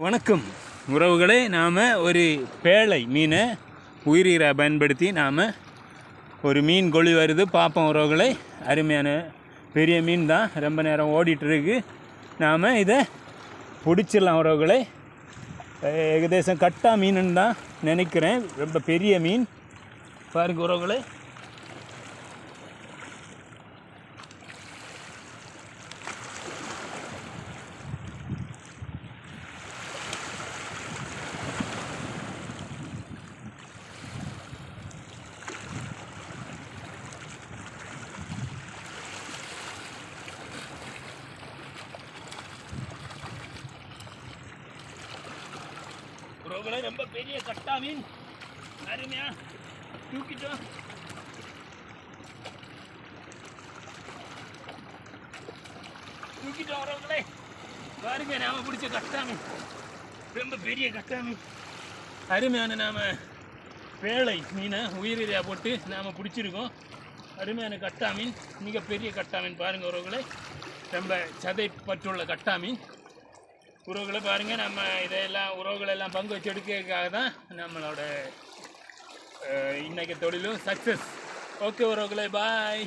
வணக்கம் உறவுகளே, நாம் ஒரு பேழை மீனை உயிரீரை பயன்படுத்தி நாம் ஒரு மீன் கொழி வருது பார்ப்போம் உறவுகளே. அருமையான பெரிய மீன் தான், ரொம்ப நேரம் ஓடிட்டுருக்கு. நாம் இதை பிடிச்சிடலாம் உறவுகளே. ஏகதேசம் கட்டா மீனுன்னு தான் நினைக்கிறேன். ரொம்ப பெரிய மீன் பாருங்க உறவுகளே. உறவுகளே, ரொம்ப பெரிய கட்டா மீன், அருமையா தூக்கிட்டோம். உறவுகளே பாருங்க, நாம பிடிச்ச கட்டா மீன், ரொம்ப பெரிய கட்டா மீன், அருமையான நாம பேழை மீனை உயிரிழையா போட்டு நாம் பிடிச்சிருக்கோம். அருமையான கட்டா மீன், மிகப்பெரிய கட்டா மீன் பாருங்கள் உறவுகளே. ரொம்ப சதை பற்றுள்ள கட்டா மீன் உறவுகளை பாருங்கள். நம்ம இதையெல்லாம் உறவுகளெல்லாம் பங்கு வச்சு எடுக்கிறதுக்காக தான் நம்மளோட இன்றைக்கி தொழிலும் சக்ஸஸ். ஓகே உறவுகளே, பாய்.